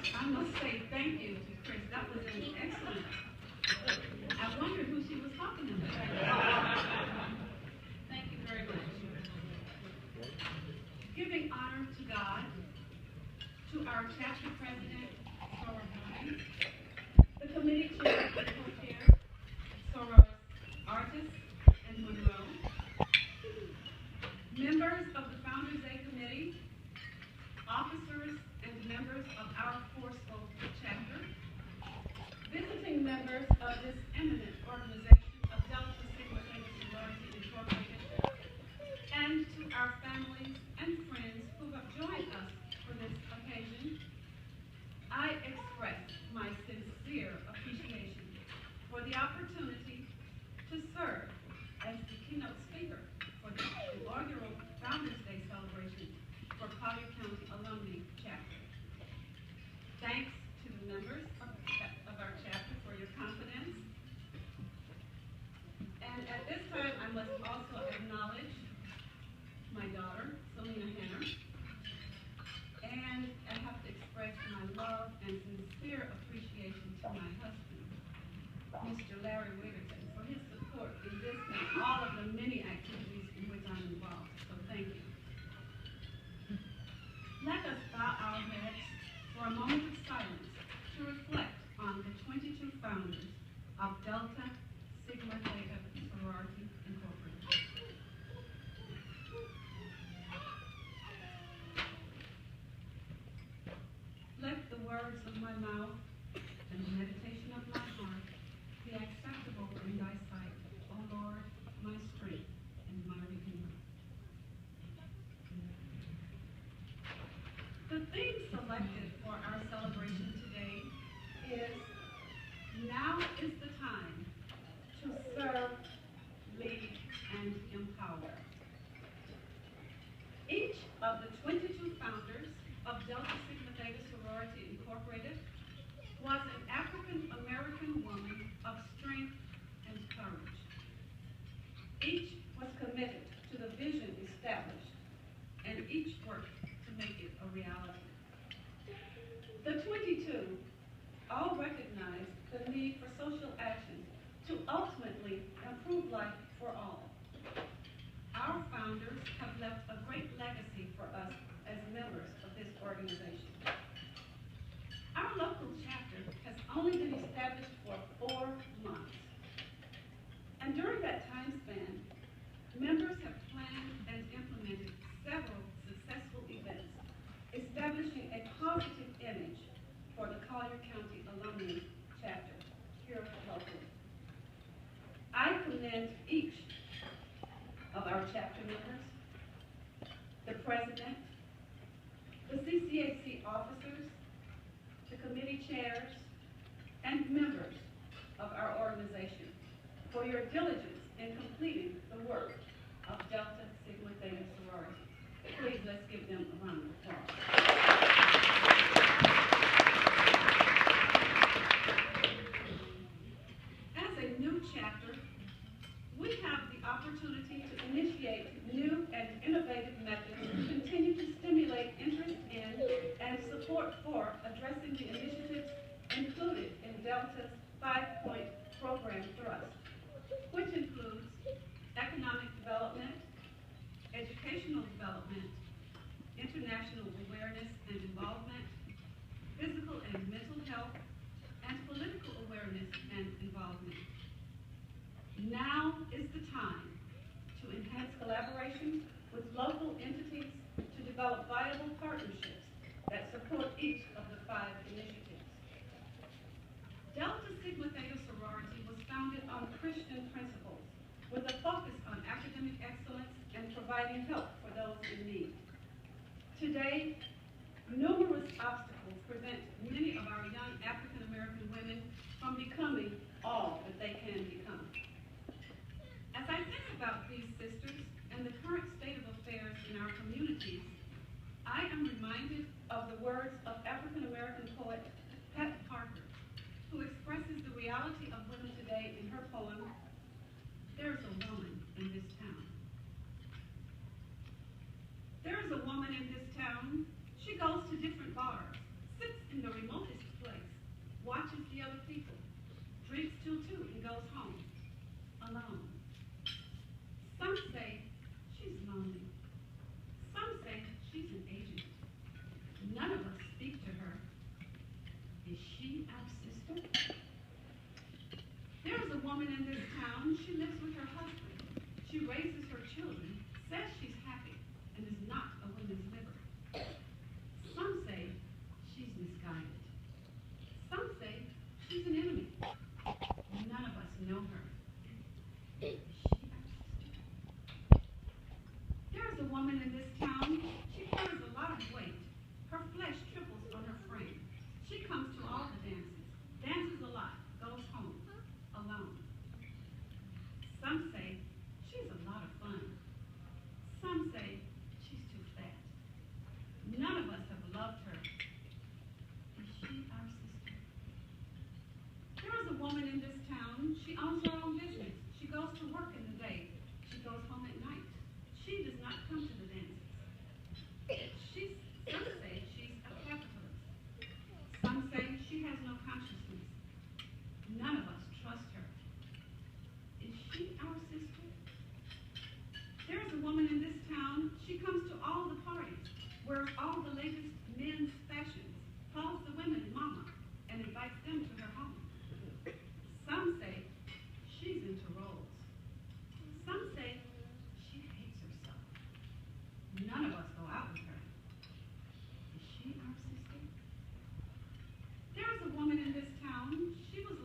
I must say thank you to Chris. That was an excellent. I wondered who she was talking about. Thank you very much. Giving honor to God, to our chapter president, Soror Hines, the committee chair and co-chair, Soror Artis and Monroe, members of the Founders Day Committee, officers and members of our Forestville chapter, visiting members of this eminent organization of Delta Sigma Theta Sorority Incorporated, and to our families and friends who have joined us for this occasion, I express my sincere appreciation for the opportunity to serve as the keynote speaker for the inaugural Founders Day celebration for Collier County Alumni Chapter. Thanks to the members of our chapter for your confidence. And at this time, I must also acknowledge my daughter, Selena Henner, and I have to express my love and sincere appreciation to my husband, Mr. Larry Wiggerton, for his support in this and all of the many activities in which I'm involved. So thank you. Let us bow our heads for a moment of silence to reflect on the 22 founders of Delta Sigma Theta Sorority Incorporated. Let the words of my mouth and the meditation of my heart be acceptable in thy sight, O Lord, my strength and my redeemer. The theme selected for our celebration today is Now is the Time to Serve, Lead, and Empower. Each of the 22 founders of Delta Sigma Theta Sorority Incorporated was an African-American woman of strength and courage. Each was committed to the vision established, and each worked to make it a reality. The 22 all recognized the need for social action to ultimately improve life for all. Our founders have left a great legacy for us as members of this organization. Our local chapter has only been established for 4 months. And during that time span, members have planned and implemented several successful events, establishing a positive image for the Collier County Alumni Chapter here locally. I commend each of our chapter members, the president, the CCAC officers, the committee chairs, and members of our organization for your diligence in completing the work of Delta Sigma Theta Sorority. Please, let's give them a round of applause. As a new chapter, we have the opportunity to initiate new and innovative methods to continue to stimulate interest in and support for addressing the initiatives included in Delta's 5-point program thrust, which includes economic development, educational development, international awareness and involvement, physical and mental health, and political awareness and involvement. Now is the time to enhance collaboration with local entities to develop viable partnerships that support each of the 5 initiatives. Delta Sigma Theta Sorority was founded on Christian principles with a focus on academic excellence and providing help for those in need. Today, numerous obstacles prevent many of our young African American women from becoming all that they can become. As I think about these sisters and the current state of affairs in our communities, I am reminded of the words of African American poet Pat Parker, who expresses the reality of women today in her poem, There's a Woman in This Town. There is a woman in this town. She goes to different bars. lives with her husband. She raises her children, says she's happy, and is not a women's liver. Some say she's misguided. Some say she's an enemy. None of us know her. Is she our sister? There is a woman in this town. She carries a lot of weight. Her flesh triples on her frame. She comes to all the dances, dances a lot, goes home alone. Some say she's a lot of fun. Some say she's too fat. None of us have loved her. Is she our sister? There is a woman in this town. She owns her own business. She goes to work in the day. She goes home at night. She does not come to the dances. Some say she's a capitalist. Some say she has no consciousness. None of us trust her. Is she our sister? There is a woman in this town. She comes to all the parties, wears all the latest men's